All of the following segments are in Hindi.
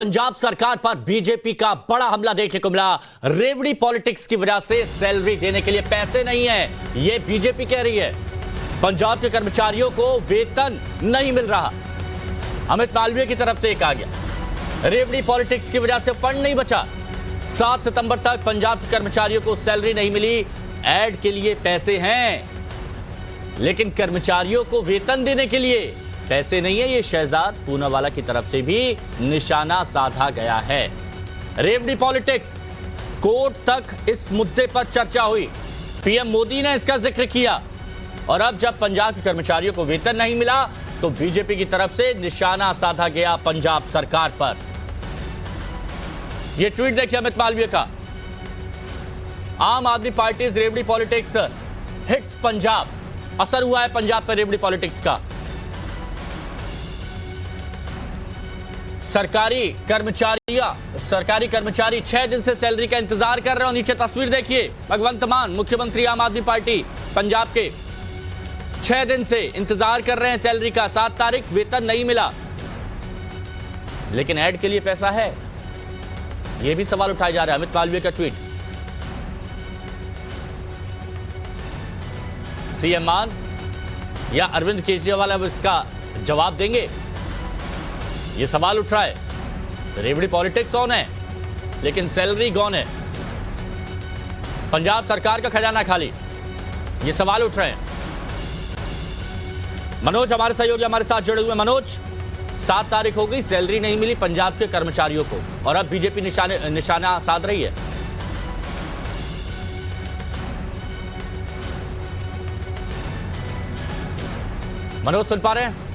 पंजाब सरकार पर बीजेपी का बड़ा हमला देखने को मिला। रेवड़ी पॉलिटिक्स की वजह से सैलरी देने के लिए पैसे नहीं है, यह बीजेपी कह रही है। पंजाब के कर्मचारियों को वेतन नहीं मिल रहा। अमित मालवीय की तरफ से कहा गया रेवड़ी पॉलिटिक्स की वजह से फंड नहीं बचा। 7 सितंबर तक पंजाब के कर्मचारियों को सैलरी नहीं मिली। एड के लिए पैसे हैं लेकिन कर्मचारियों को वेतन देने के लिए पैसे नहीं है। ये शहजाद पूनावाला की तरफ से भी निशाना साधा गया है। रेवड़ी पॉलिटिक्स, कोर्ट तक इस मुद्दे पर चर्चा हुई। पीएम मोदी ने इसका जिक्र किया और अब जब पंजाब के कर्मचारियों को वेतन नहीं मिला तो बीजेपी की तरफ से निशाना साधा गया पंजाब सरकार पर। यह ट्वीट देखिए अमित मालवीय का। आम आदमी पार्टी रेवड़ी पॉलिटिक्स हिट्स पंजाब। असर हुआ है पंजाब पर रेवड़ी पॉलिटिक्स का। सरकारी कर्मचारी 6 दिन से सैलरी का इंतजार कर रहे हो। नीचे तस्वीर देखिए, भगवंत मान मुख्यमंत्री आम आदमी पार्टी पंजाब के 6 दिन से इंतजार कर रहे हैं सैलरी का। 7 तारीख वेतन नहीं मिला लेकिन ऐड के लिए पैसा है, यह भी सवाल उठाया जा रहा है। अमित मालवीय का ट्वीट। सीएम मान या अरविंद केजरीवाल अब इसका जवाब देंगे, यह सवाल उठ रहा है। रेवड़ी पॉलिटिक्स ऑन है लेकिन सैलरी गॉन है। पंजाब सरकार का खजाना खाली, यह सवाल उठ रहे हैं। मनोज हमारे सहयोगी हमारे साथ जुड़े हुए। मनोज, 7 तारीख हो गई, सैलरी नहीं मिली पंजाब के कर्मचारियों को और अब बीजेपी निशाना साध रही है। मनोज सुन पा रहे हैं?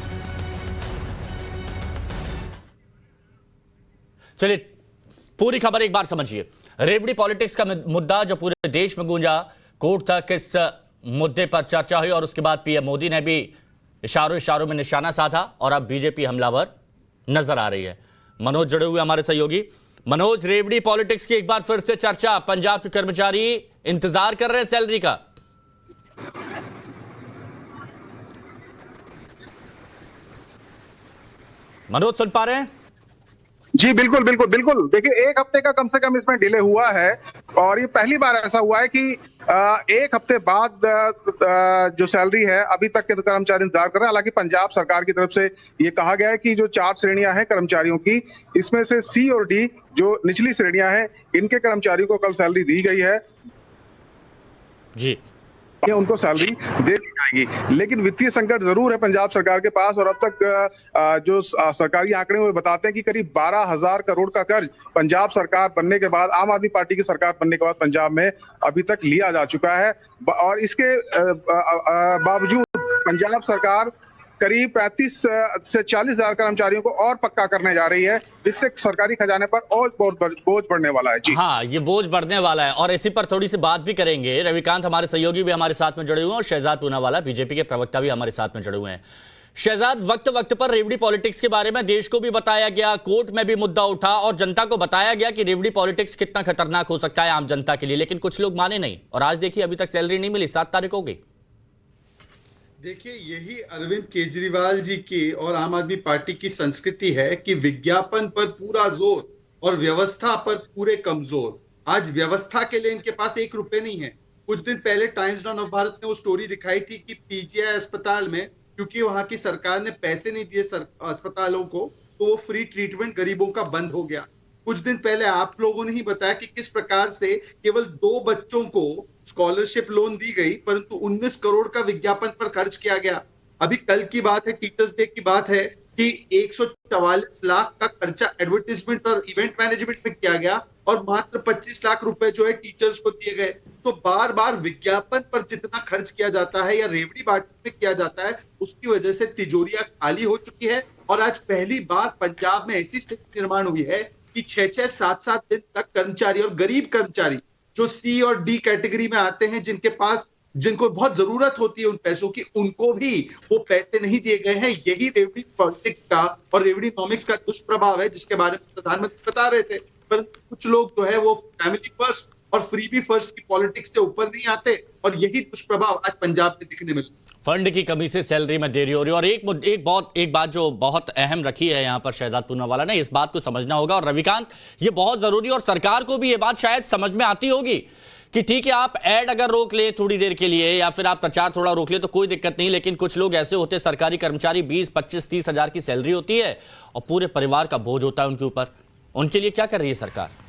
चलिए पूरी खबर एक बार समझिए। रेवड़ी पॉलिटिक्स का मुद्दा जो पूरे देश में गूंजा, कोर्ट तक इस मुद्दे पर चर्चा हुई और उसके बाद पीएम मोदी ने भी इशारों में निशाना साधा और अब बीजेपी हमलावर नजर आ रही है। मनोज जुड़े हुए हमारे सहयोगी। मनोज, रेवड़ी पॉलिटिक्स की एक बार फिर से चर्चा, पंजाब के कर्मचारी इंतजार कर रहे हैं सैलरी का। मनोज सुन पा रहे हैं? जी बिल्कुल बिल्कुल बिल्कुल। देखिए, 1 हफ्ते का कम से कम इसमें डिले हुआ है और ये पहली बार ऐसा हुआ है कि 1 हफ्ते बाद जो सैलरी है अभी तक के तो कर्मचारी इंतजार कर रहे हैं। हालांकि पंजाब सरकार की तरफ से ये कहा गया है कि जो 4 श्रेणियां हैं कर्मचारियों की, इसमें से सी और डी जो निचली श्रेणियां हैं, इनके कर्मचारियों को कल सैलरी दी गई है जी, उनको सैलरी दे दी जाएगी। लेकिन वित्तीय संकट जरूर है पंजाब सरकार के पास और अब तक जो सरकारी आंकड़े वो बताते हैं कि करीब 12,000 करोड़ का कर्ज पंजाब सरकार बनने के बाद, आम आदमी पार्टी की सरकार बनने के बाद पंजाब में अभी तक लिया जा चुका है। और इसके बावजूद पंजाब सरकार करीब 35 से 40,000 कर्मचारियों को और पक्का करने जा रही है, जिससे सरकारी खजाने पर और बोझ बढ़ने वाला है। जी हाँ, ये बोझ बढ़ने वाला है और इसी पर थोड़ी सी बात भी करेंगे। रविकांत हमारे सहयोगी भी हमारे साथ में जुड़े हुए हैं और शहजाद पूनावाला बीजेपी के प्रवक्ता भी हमारे साथ में जुड़े हुए हैं। शहजाद, वक्त पर रेवड़ी पॉलिटिक्स के बारे में देश को भी बताया गया, कोर्ट में भी मुद्दा उठा और जनता को बताया गया कि रेवड़ी पॉलिटिक्स कितना खतरनाक हो सकता है आम जनता के लिए, लेकिन कुछ लोग माने नहीं और आज देखिए अभी तक सैलरी नहीं मिली। 7 तारीख हो गई। देखिए, यही अरविंद केजरीवाल जी की और आम आदमी पार्टी की संस्कृति है कि विज्ञापन पर पूरा जोर और व्यवस्था पर पूरे कमजोर। आज व्यवस्था के लिए इनके पास 1 रुपए नहीं है। कुछ दिन पहले टाइम्स नव भारत ने वो स्टोरी दिखाई थी कि पीजीआई अस्पताल में, क्योंकि वहां की सरकार ने पैसे नहीं दिए अस्पतालों को, तो वो फ्री ट्रीटमेंट गरीबों का बंद हो गया। कुछ दिन पहले आप लोगों ने ही बताया कि किस प्रकार से केवल 2 बच्चों को स्कॉलरशिप लोन दी गई, परंतु 19 करोड़ का विज्ञापन पर खर्च किया गया। अभी कल की बात है, टीचर्स डे की बात है कि 144 लाख का खर्चा एडवर्टाइजमेंट और इवेंट मैनेजमेंट में किया गया और मात्र 25 लाख रुपए जो है टीचर्स को दिए गए। तो बार बार विज्ञापन पर जितना खर्च किया जाता है या रेवड़ी बांटने में किया जाता है, उसकी वजह से तिजोरियां खाली हो चुकी है। और आज पहली बार पंजाब में ऐसी स्थिति निर्माण हुई है कि 6-6, 7-7 दिन तक कर्मचारी और गरीब कर्मचारी जो सी और डी कैटेगरी में आते हैं, जिनको बहुत जरूरत होती है उन पैसों की, उनको भी वो पैसे नहीं दिए गए हैं। यही रेवड़ी पॉलिटिक्स का और रेवड़ी इकोनॉमिक्स का दुष्प्रभाव है, जिसके बारे में प्रधानमंत्री बता रहे थे। पर कुछ लोग जो है वो फैमिली फर्स्ट और फ्रीबी फर्स्ट की पॉलिटिक्स से ऊपर नहीं आते और यही दुष्प्रभाव आज पंजाब में दिखने मिला। फंड की कमी से सैलरी में देरी हो रही है। और एक बात जो बहुत अहम रखी है यहां पर शहजाद पूनावाला ने, इस बात को समझना होगा। और रविकांत, ये बहुत जरूरी और सरकार को भी ये बात शायद समझ में आती होगी कि ठीक है, आप ऐड अगर रोक ले थोड़ी देर के लिए या फिर आप प्रचार थोड़ा रोक ले तो कोई दिक्कत नहीं, लेकिन कुछ लोग ऐसे होते हैं, सरकारी कर्मचारी 20, 25, 30 हजार की सैलरी होती है और पूरे परिवार का बोझ होता है उनके ऊपर। उनके लिए क्या कर रही है सरकार?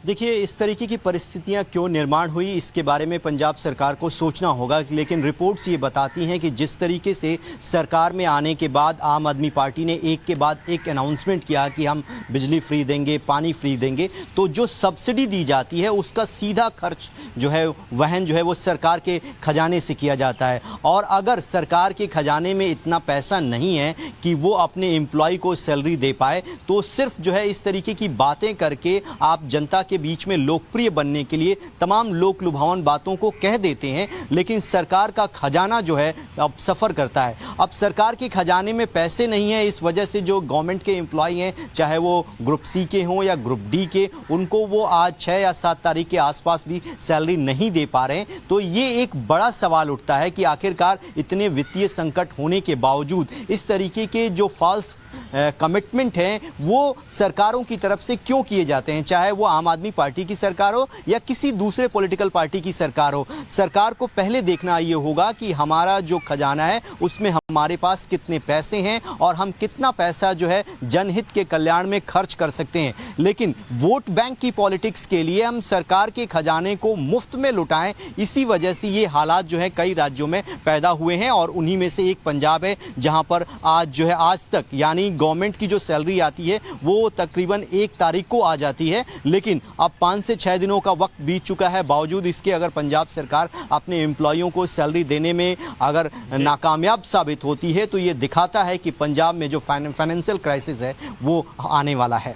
देखिए, इस तरीके की परिस्थितियां क्यों निर्माण हुई इसके बारे में पंजाब सरकार को सोचना होगा, लेकिन रिपोर्ट्स ये बताती हैं कि जिस तरीके से सरकार में आने के बाद आम आदमी पार्टी ने एक के बाद एक अनाउंसमेंट किया कि हम बिजली फ्री देंगे, पानी फ्री देंगे, तो जो सब्सिडी दी जाती है उसका सीधा खर्च जो है वहन जो है वो सरकार के खजाने से किया जाता है। और अगर सरकार के खजाने में इतना पैसा नहीं है कि वो अपने एम्प्लॉय को सैलरी दे पाए, तो सिर्फ जो है इस तरीके की बातें करके आप जनता के बीच में लोकप्रिय बनने के लिए तमाम लोक लुभावन बातों को कह देते हैं, लेकिन सरकार का खजाना जो है अब सफर करता है। अब सरकार के खजाने में पैसे नहीं है, इस वजह से जो गवर्नमेंट के एम्प्लॉय हैं, चाहे वो ग्रुप सी के हों या ग्रुप डी के, उनको वो आज 6 या 7 तारीख के आसपास भी सैलरी नहीं दे पा रहे हैं। तो ये एक बड़ा सवाल उठता है कि आखिरकार इतने वित्तीय संकट होने के बावजूद इस तरीके के जो फॉल्स कमिटमेंट हैं वो सरकारों की तरफ से क्यों किए जाते हैं, चाहे वो आम आदमी पार्टी की सरकार हो या किसी दूसरे पॉलिटिकल पार्टी की सरकार हो। सरकार को पहले देखना ये होगा कि हमारा जो खजाना है उसमें हमारे पास कितने पैसे हैं और हम कितना पैसा जो है जनहित के कल्याण में खर्च कर सकते हैं। लेकिन वोट बैंक की पॉलिटिक्स के लिए हम सरकार के खजाने को मुफ्त में लुटाएं, इसी वजह से ये हालात जो है कई राज्यों में पैदा हुए हैं और उन्हीं में से एक पंजाब है, जहां पर आज जो है आज तक यानी गवर्नमेंट की जो सैलरी आती है वो तकरीबन 1 तारीख को आ जाती है, लेकिन अब 5 से 6 दिनों का वक्त बीत चुका है। बावजूद इसके अगर पंजाब सरकार अपने एम्प्लॉइयों को सैलरी देने में अगर नाकामयाब साबित होती है तो ये दिखाता है कि पंजाब में जो फाइनेंशियल क्राइसिस है वो आने वाला है।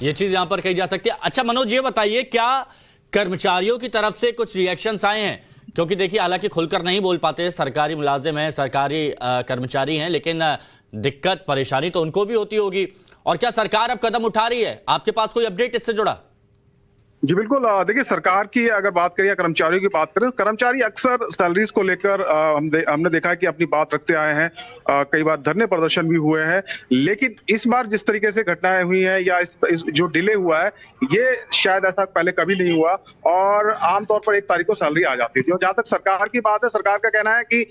ये चीज यहां पर कही जा सकती है। अच्छा मनोज, ये बताइए क्या कर्मचारियों की तरफ से कुछ रिएक्शंस आए हैं? क्योंकि देखिए, हालांकि खुलकर नहीं बोल पाते, सरकारी मुलाजिम हैं, सरकारी कर्मचारी हैं, लेकिन दिक्कत परेशानी तो उनको भी होती होगी। और क्या सरकार अब कदम उठा रही है? आपके पास कोई अपडेट इससे जुड़ा? जी बिल्कुल। देखिए, सरकार की अगर बात करें या कर्मचारियों की बात करें, कर्मचारी अक्सर सैलरीज को लेकर हमने देखा है कि अपनी बात रखते आए हैं। कई बार धरने प्रदर्शन भी हुए हैं, लेकिन इस बार जिस तरीके से घटनाएं हुई हैं या इस जो डिले हुआ है, ये शायद ऐसा पहले कभी नहीं हुआ और आमतौर पर 1 तारीख को सैलरी आ जाती थी। और जहां तक सरकार की बात है, सरकार का कहना है कि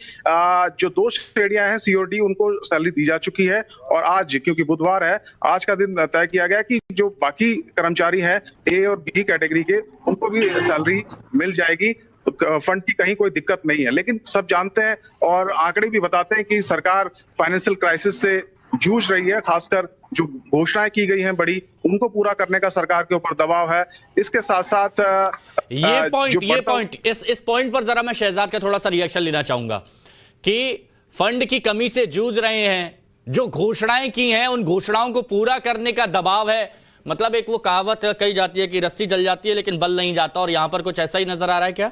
जो 2 श्रेणियां हैं सी और डी, उनको सैलरी दी जा चुकी है और आज क्योंकि बुधवार है, आज का दिन तय किया गया कि जो बाकी कर्मचारी हैं ए और बी कैटेगरी के, उनको भी सैलरी मिल जाएगी। फंड की कहीं कोई दिक्कत नहीं है, लेकिन सब जानते हैं और आंकड़े भी बताते हैं कि सरकार फाइनेंशियल क्राइसिस से जूझ रही है। खासकर जो घोषणाएं की गई हैं बड़ी, उनको पूरा करने का सरकार के ऊपर दबाव है। इसके साथ साथ इस पॉइंट पर जरा मैं शहजाद का थोड़ा सा रिएक्शन लेना चाहूंगा कि फंड की कमी से जूझ रहे हैं, जो घोषणाएं की हैं उन घोषणाओं को पूरा करने का दबाव है। मतलब एक वो कहावत कही जाती है कि रस्सी जल जाती है लेकिन बल नहीं जाता, और यहां पर कुछ ऐसा ही नजर आ रहा है क्या?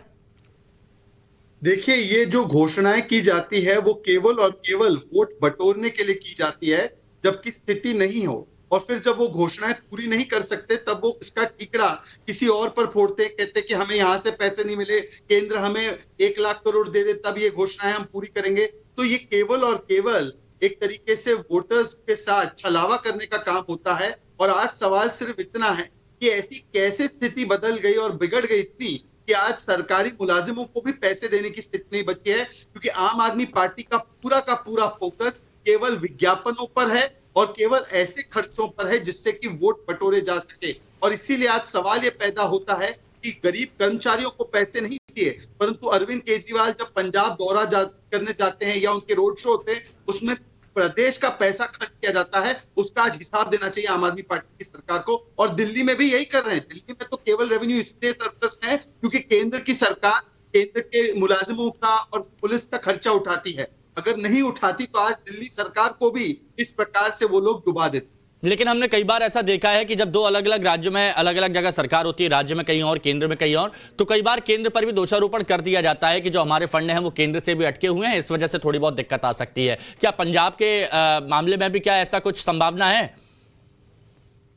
देखिए, ये जो घोषणाएं की जाती है वो केवल और केवल वोट बटोरने के लिए की जाती है, जबकि स्थिति नहीं हो। और फिर जब वो घोषणाएं पूरी नहीं कर सकते तब वो इसका टिकड़ा किसी और पर फोड़ते, कहते कि हमें यहां से पैसे नहीं मिले, केंद्र हमें 1 लाख करोड़ दे दे तब ये घोषणाएं हम पूरी करेंगे। तो ये केवल और केवल एक तरीके से वोटर्स के साथ छलावा करने का काम होता है। और आज सवाल सिर्फ इतना है कि ऐसी कैसे स्थिति बदल गई और बिगड़ गई इतनी कि आज सरकारी मुलाजिमों को भी पैसे देने की स्थिति नहीं बची है, क्योंकि आम आदमी पार्टी का पूरा फोकस केवल विज्ञापनों पर है और केवल ऐसे खर्चों पर है जिससे कि वोट बटोरे जा सके। और इसीलिए आज सवाल ये पैदा होता है कि गरीब कर्मचारियों को पैसे नहीं दिए, परंतु अरविंद केजरीवाल जब पंजाब दौरा करने जाते हैं या उनके रोड शो होते हैं, उसमें प्रदेश का पैसा खर्च किया जाता है, उसका आज हिसाब देना चाहिए आम आदमी पार्टी की सरकार को। और दिल्ली में भी यही कर रहे हैं। दिल्ली में तो केवल रेवेन्यू इसलिए सरप्लस है क्योंकि केंद्र की सरकार केंद्र के मुलाजिमों का और पुलिस का खर्चा उठाती है। अगर नहीं उठाती तो आज दिल्ली सरकार को भी इस प्रकार से वो लोग डुबा देते। लेकिन हमने कई बार ऐसा देखा है कि जब 2 अलग अलग राज्यों में अलग अलग जगह सरकार होती है, राज्य में कहीं और केंद्र में कहीं और, तो कई बार केंद्र पर भी दोषारोपण कर दिया जाता है कि जो हमारे फंड हैं वो केंद्र से भी अटके हुए हैं, इस वजह से थोड़ी बहुत दिक्कत आ सकती है। क्या पंजाब के मामले में भी क्या ऐसा कुछ संभावना है?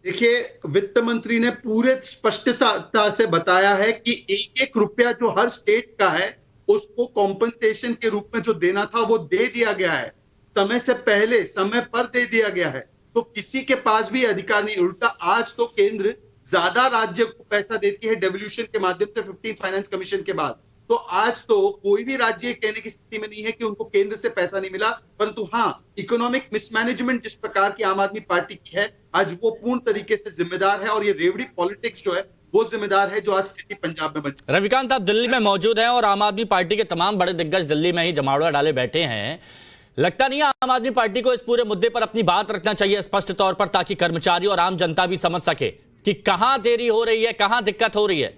देखिए, वित्त मंत्री ने पूरे स्पष्टता से बताया है कि एक एक रुपया जो हर स्टेट का है उसको कॉम्पनसेशन के रूप में जो देना था वो दे दिया गया है, समय से पहले समय पर दे दिया गया है। तो किसी के पास भी अधिकार नहीं। उल्टा आज तो केंद्र ज्यादा राज्य को पैसा देती है डेवल्यूशन के माध्यम से 15th फाइनेंस कमीशन के बाद। तो आज तो कोई भी राज्य कहने की स्थिति में नहीं है कि उनको केंद्र से पैसा नहीं मिला, परंतु हाँ, इकोनॉमिक मिसमैनेजमेंट जिस प्रकार की आम आदमी पार्टी की है आज वो पूर्ण तरीके से जिम्मेदार है, और ये रेवड़ी पॉलिटिक्स जो है वो जिम्मेदार है जो आज स्थिति पंजाब में बनी। रविकांत, आप दिल्ली में मौजूद हैं और आम आदमी पार्टी के तमाम बड़े दिग्गज दिल्ली में ही जमावड़ा डाले बैठे हैं। लगता नहीं है आम आदमी पार्टी को इस पूरे मुद्दे पर अपनी बात रखना चाहिए स्पष्ट तौर पर, ताकि कर्मचारी और आम जनता भी समझ सके कि कहां देरी हो रही है, कहां दिक्कत हो रही है?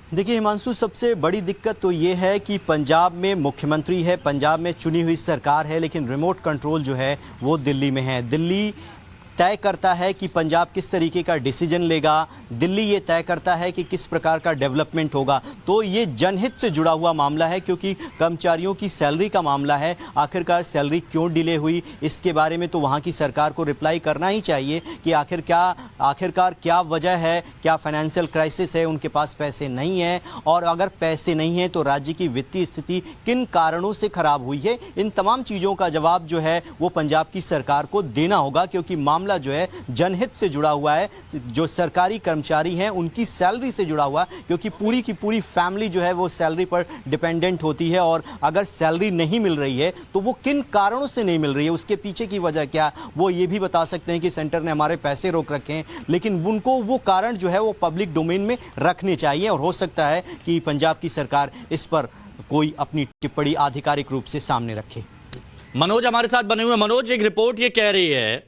देखिए हिमांशु, सबसे बड़ी दिक्कत तो ये है कि पंजाब में मुख्यमंत्री है, पंजाब में चुनी हुई सरकार है, लेकिन रिमोट कंट्रोल जो है वो दिल्ली में है। दिल्ली तय करता है कि पंजाब किस तरीके का डिसीजन लेगा, दिल्ली ये तय करता है कि किस प्रकार का डेवलपमेंट होगा। तो ये जनहित से जुड़ा हुआ मामला है, क्योंकि कर्मचारियों की सैलरी का मामला है। आखिरकार सैलरी क्यों डिले हुई, इसके बारे में तो वहाँ की सरकार को रिप्लाई करना ही चाहिए कि आखिरकार क्या वजह है, क्या फाइनेंशियल क्राइसिस है, उनके पास पैसे नहीं है, और अगर पैसे नहीं है तो राज्य की वित्तीय स्थिति किन कारणों से खराब हुई है। इन तमाम चीज़ों का जवाब जो है वो पंजाब की सरकार को देना होगा, क्योंकि मामला जो है जनहित से जुड़ा हुआ है। जो सरकारी कर्मचारी हैं उनकी सैलरी से जुड़ा हुआ, क्योंकि पूरी की पूरी फैमिली जो है वो सैलरी पर डिपेंडेंट होती है, और अगर सैलरी नहीं मिल रही है तो वो किन कारणों से नहीं मिल रही है, उसके पीछे की वजह क्या, वो ये भी बता सकते हैं कि सेंटर ने हमारे पैसे रोक रखे हैं, लेकिन उनको वो कारण जो है वो पब्लिक डोमेन में रखने चाहिए। और हो सकता है कि पंजाब की सरकार इस पर कोई अपनी टिप्पणी आधिकारिक रूप से सामने रखे। मनोज हमारे साथ बने हुए। मनोज, एक रिपोर्ट ये कह रही है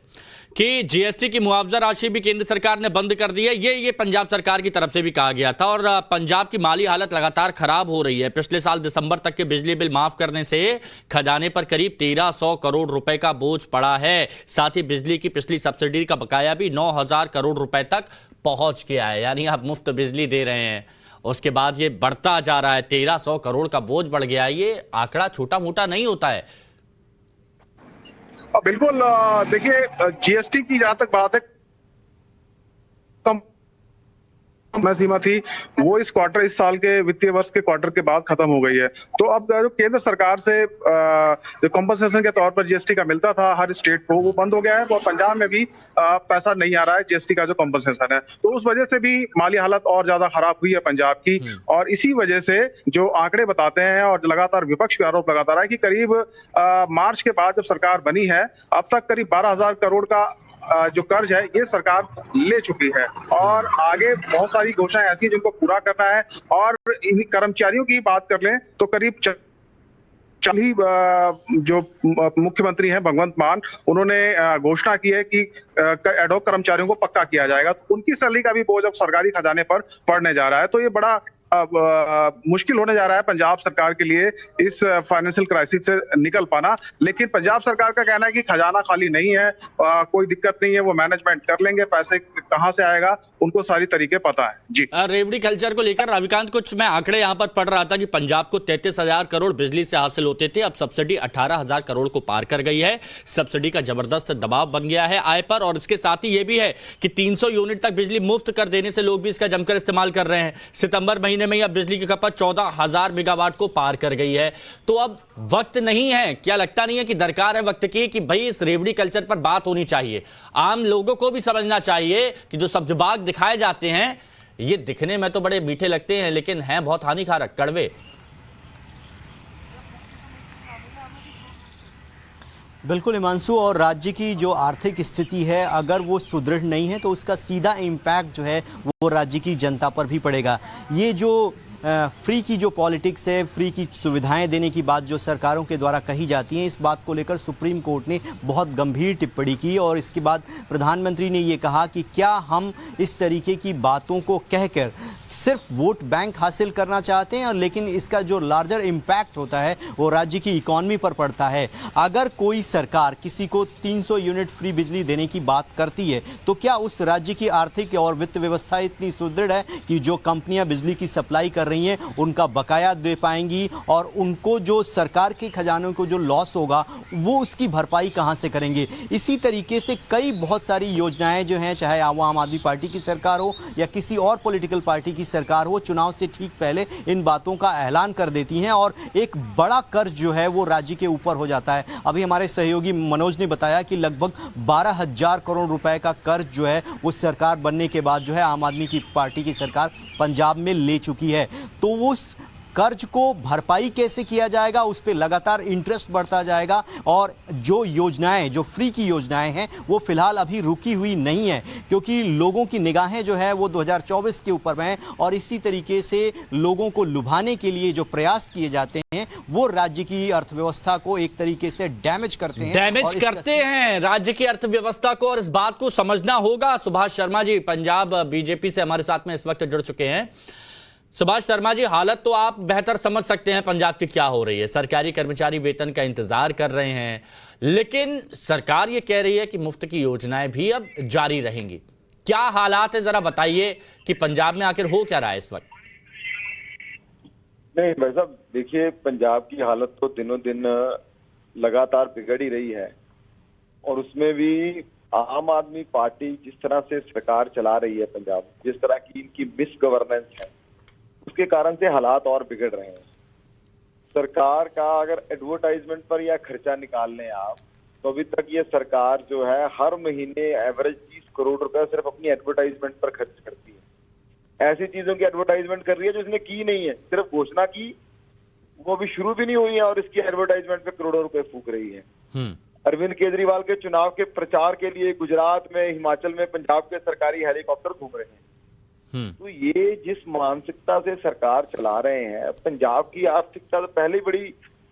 कि जीएसटी की मुआवजा राशि भी केंद्र सरकार ने बंद कर दी है। ये पंजाब सरकार की तरफ से भी कहा गया था, और पंजाब की माली हालत लगातार खराब हो रही है। पिछले साल दिसंबर तक के बिजली बिल माफ करने से खजाने पर करीब 1300 करोड़ रुपए का बोझ पड़ा है। साथ ही बिजली की पिछली सब्सिडी का बकाया भी 9000 करोड़ रुपए तक पहुंच गया है। यानी आप मुफ्त बिजली दे रहे हैं, उसके बाद ये बढ़ता जा रहा है, 1300 करोड़ का बोझ बढ़ गया है। ये आंकड़ा छोटा मोटा नहीं होता है। बिल्कुल, देखिए जीएसटी की जहां तक बात है, कम सीमा थी वो इस साल के वित्तीय वर्ष के क्वार्टर के बाद खत्म हो गई है। तो अब जो केंद्र सरकार से जो कॉम्पनसेशन के तौर पर जीएसटी का मिलता था हर स्टेट को, वो बंद हो गया है। और पंजाब में भी पैसा नहीं आ रहा है जीएसटी का जो कॉम्पनसेशन है। तो उस वजह से भी माली हालत और ज्यादा खराब हुई है पंजाब की। और इसी वजह से जो आंकड़े बताते हैं और लगातार विपक्ष का आरोप लगाता रहा है कि करीब मार्च के बाद जब सरकार बनी है अब तक करीब 12,000 करोड़ का जो कर्ज है ये सरकार ले चुकी है, और आगे बहुत सारी घोषणाएं ऐसी हैं जिनको पूरा करना है। और इन कर्मचारियों की बात कर लें तो करीब ही जो मुख्यमंत्री हैं भगवंत मान, उन्होंने घोषणा की है कि एडहॉक कर्मचारियों को पक्का किया जाएगा। तो उनकी सैलरी का भी बोझ अब सरकारी खजाने पर पड़ने जा रहा है। तो ये बड़ा मुश्किल होने जा रहा है पंजाब सरकार के लिए इस फाइनेंशियल क्राइसिस से निकल पाना। लेकिन पंजाब सरकार का कहना है कि खजाना खाली नहीं है, कोई दिक्कत नहीं है, वो मैनेजमेंट कर लेंगे, पैसे कहां से आएगा उनको सारी तरीके पता है। जी, रेवड़ी कल्चर को लेकर रविकांत, कुछ मैं आंकड़े यहां पर पढ़ रहा था कि पंजाब को 33,000 करोड़ बिजली से हासिल होते थे, अब सब्सिडी 18,000 करोड़ को पार कर गई है। सब्सिडी का जबरदस्त दबाव बन गया है आय पर, और इसके साथ ही यह भी है कि 300 यूनिट तक बिजली मुफ्त कर देने से लोग भी इसका जमकर इस्तेमाल कर रहे हैं। सितंबर महीने में अब बिजली की खपत 14,000 मेगावाट को पार कर गई है। तो अब वक्त नहीं है, क्या लगता नहीं है कि दरकार है वक्त की कि भाई इस रेवड़ी कल्चर पर बात होनी चाहिए? आम लोगों को भी समझना चाहिए कि जो सब्ज बाग दिखाए जाते हैं ये दिखने में तो बड़े मीठे लगते हैं लेकिन हैं बहुत हानिकारक, कड़वे। बिल्कुल हिमांशु, और राज्य की जो आर्थिक स्थिति है अगर वो सुदृढ़ नहीं है तो उसका सीधा इम्पैक्ट जो है वो राज्य की जनता पर भी पड़ेगा। ये जो फ्री की जो पॉलिटिक्स है, फ्री की सुविधाएं देने की बात जो सरकारों के द्वारा कही जाती हैं, इस बात को लेकर सुप्रीम कोर्ट ने बहुत गंभीर टिप्पणी की, और इसके बाद प्रधानमंत्री ने ये कहा कि क्या हम इस तरीके की बातों को कहकर सिर्फ वोट बैंक हासिल करना चाहते हैं, और लेकिन इसका जो लार्जर इम्पैक्ट होता है वो राज्य की इकोनॉमी पर पड़ता है। अगर कोई सरकार किसी को 300 यूनिट फ्री बिजली देने की बात करती है तो क्या उस राज्य की आर्थिक और वित्त व्यवस्था इतनी सुदृढ़ है कि जो कंपनियां बिजली की सप्लाई कर रही हैं उनका बकाया दे पाएंगी, और उनको जो सरकार के खजानों को जो लॉस होगा वो उसकी भरपाई कहां से करेंगे? इसी तरीके से कई बहुत सारी योजनाएं जो हैं, चाहे वो आम आदमी पार्टी की सरकार हो या किसी और पॉलिटिकल पार्टी की सरकार हो, चुनाव से ठीक पहले इन बातों का ऐलान कर देती हैं और एक बड़ा कर्ज जो है वो राज्य के ऊपर हो जाता है। अभी हमारे सहयोगी मनोज ने बताया कि लगभग 12,000 करोड़ रुपए का कर्ज जो है वो सरकार बनने के बाद जो है आम आदमी की पार्टी की सरकार पंजाब में ले चुकी है। तो उस कर्ज को भरपाई कैसे किया जाएगा, उस पर लगातार इंटरेस्ट बढ़ता जाएगा, और जो योजनाएं, जो फ्री की योजनाएं हैं वो फिलहाल अभी रुकी हुई नहीं है, क्योंकि लोगों की निगाहें जो है वो 2024 के ऊपर में हैं, और इसी तरीके से लोगों को लुभाने के लिए जो प्रयास किए जाते हैं वो राज्य की अर्थव्यवस्था को एक तरीके से डैमेज करते हैं राज्य की अर्थव्यवस्था को, और इस बात को समझना होगा। सुभाष शर्मा जी पंजाब बीजेपी से हमारे साथ में इस वक्त जुड़ चुके हैं। सुभाष शर्मा जी, हालत तो आप बेहतर समझ सकते हैं पंजाब की क्या हो रही है। सरकारी कर्मचारी वेतन का इंतजार कर रहे हैं, लेकिन सरकार ये कह रही है कि मुफ्त की योजनाएं भी अब जारी रहेंगी। क्या हालात है, जरा बताइए कि पंजाब में आखिर हो क्या रहा है इस वक्त? नहीं भाई साहब, देखिए पंजाब की हालत तो दिनों दिन लगातार बिगड़ ही रही है, और उसमें भी आम आदमी पार्टी जिस तरह से सरकार चला रही है पंजाब, जिस तरह की इनकी मिस गवर्नेंस है, उसके कारण से हालात और बिगड़ रहे हैं। सरकार का अगर एडवर्टाइजमेंट पर या खर्चा निकाल लें आप, तो अभी तक ये सरकार जो है हर महीने एवरेज 30 करोड़ रुपए सिर्फ अपनी एडवर्टाइजमेंट पर खर्च करती है। ऐसी चीजों की एडवर्टाइजमेंट कर रही है जो इसने की नहीं है, सिर्फ घोषणा की, वो अभी शुरू भी नहीं हुई है और इसकी एडवर्टाइजमेंट पे करोड़ों रुपए फूक रही है। अरविंद केजरीवाल के चुनाव के प्रचार के लिए गुजरात में, हिमाचल में, पंजाब के सरकारी हेलीकॉप्टर घूम रहे हैं। तो ये जिस मानसिकता से सरकार चला रहे हैं, पंजाब की आर्थिकता तो पहले ही बड़ी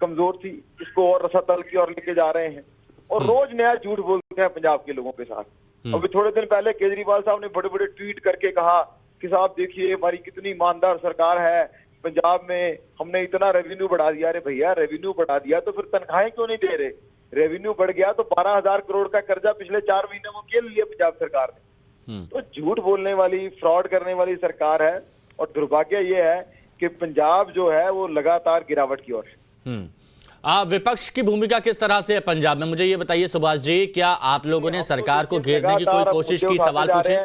कमजोर थी, इसको और रसातल की ओर लेके जा रहे हैं, और रोज नया झूठ बोलते हैं पंजाब के लोगों के साथ। अभी थोड़े दिन पहले केजरीवाल साहब ने बड़े बड़े ट्वीट करके कहा कि साहब देखिए हमारी कितनी ईमानदार सरकार है, पंजाब में हमने इतना रेवेन्यू बढ़ा दिया। अरे भैया, रेवेन्यू बढ़ा दिया तो फिर तनख्वाहें क्यों नहीं दे रहे? रेवेन्यू बढ़ गया तो 12,000 करोड़ का कर्जा पिछले 4 महीने में खेल लिया पंजाब सरकार ने। तो झूठ बोलने वाली, फ्रॉड करने वाली सरकार है, और दुर्भाग्य ये है कि पंजाब जो है वो लगातार गिरावट की ओर है। विपक्ष की भूमिका किस तरह से है पंजाब में, मुझे ये बताइए सुभाष जी, क्या आप लोगों ने सरकार को घेरने की कोई कोशिश की? सवाल पूछे।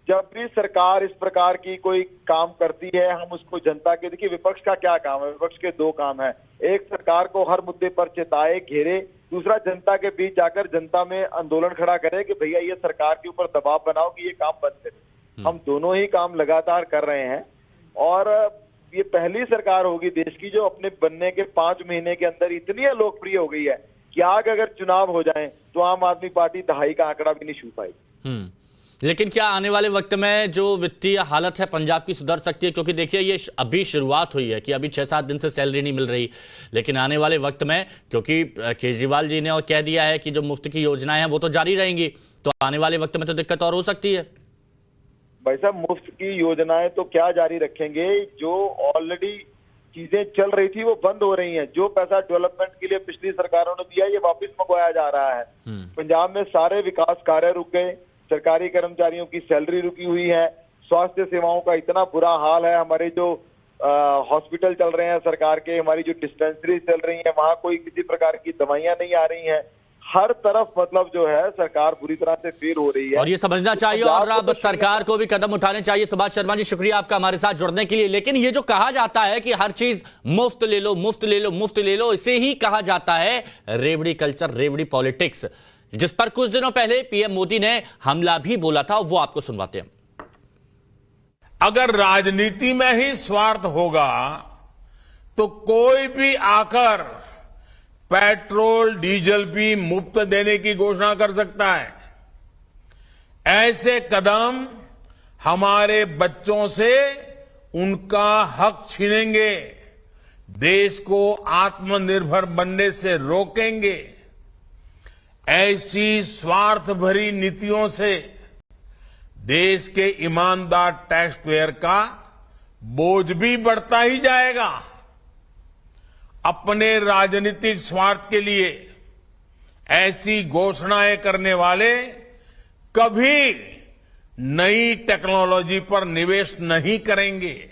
जब भी सरकार इस प्रकार की कोई काम करती है, हम उसको जनता के, देखिए विपक्ष का क्या काम है, विपक्ष के 2 काम है। एक, सरकार को हर मुद्दे पर चेताए, घेरे। दूसरा, जनता के बीच जाकर जनता में आंदोलन खड़ा करे कि भैया ये सरकार के ऊपर दबाव बनाओ कि ये काम बंद करे। हम दोनों ही काम लगातार कर रहे हैं, और ये पहली सरकार होगी देश की जो अपने बनने के 5 महीने के अंदर इतनी लोकप्रिय हो गई है कि आगे अगर चुनाव हो जाए तो आम आदमी पार्टी दहाई का आंकड़ा भी नहीं छू पाएगी। लेकिन क्या आने वाले वक्त में जो वित्तीय हालत है पंजाब की सुधर सकती है? क्योंकि देखिए ये अभी शुरुआत हुई है कि अभी 6-7 दिन से सैलरी नहीं मिल रही, लेकिन आने वाले वक्त में, क्योंकि केजरीवाल जी ने और कह दिया है कि जो मुफ्त की योजनाएं हैं वो तो जारी रहेंगी, तो आने वाले वक्त में तो दिक्कत और हो सकती है। भाई साहब, मुफ्त की योजनाएं तो क्या जारी रखेंगे, जो ऑलरेडी चीजें चल रही थी वो बंद हो रही हैं। जो पैसा डेवलपमेंट के लिए पिछली सरकारों ने दिया, ये वापस मंगवाया जा रहा है। पंजाब में सारे विकास कार्य रुक गए, सरकारी कर्मचारियों की सैलरी रुकी हुई है, स्वास्थ्य सेवाओं का इतना बुरा हाल है, हमारे जो हॉस्पिटल चल रहे हैं सरकार के, हमारी जो डिस्पेंसरी चल रही है, वहां कोई किसी प्रकार की दवाइयां नहीं आ रही हैं। हर तरफ मतलब जो है सरकार बुरी तरह से फेल हो रही है, और ये समझना चाहिए, और अब सरकार को भी कदम उठाने चाहिए। सुभाष शर्मा जी, शुक्रिया आपका हमारे साथ जुड़ने के लिए। लेकिन ये जो कहा जाता है कि हर चीज मुफ्त ले लो, मुफ्त ले लो, मुफ्त ले लो, इसे ही कहा जाता है रेवड़ी कल्चर, रेवड़ी पॉलिटिक्स, जिस पर कुछ दिनों पहले पीएम मोदी ने हमला भी बोला था, वो आपको सुनवाते हैं। अगर राजनीति में ही स्वार्थ होगा तो कोई भी आकर पेट्रोल डीजल भी मुफ्त देने की घोषणा कर सकता है। ऐसे कदम हमारे बच्चों से उनका हक छीनेंगे, देश को आत्मनिर्भर बनने से रोकेंगे। ऐसी स्वार्थ भरी नीतियों से देश के ईमानदार टैक्स पेयर का बोझ भी बढ़ता ही जाएगा। अपने राजनीतिक स्वार्थ के लिए ऐसी घोषणाएं करने वाले कभी नई टेक्नोलॉजी पर निवेश नहीं करेंगे।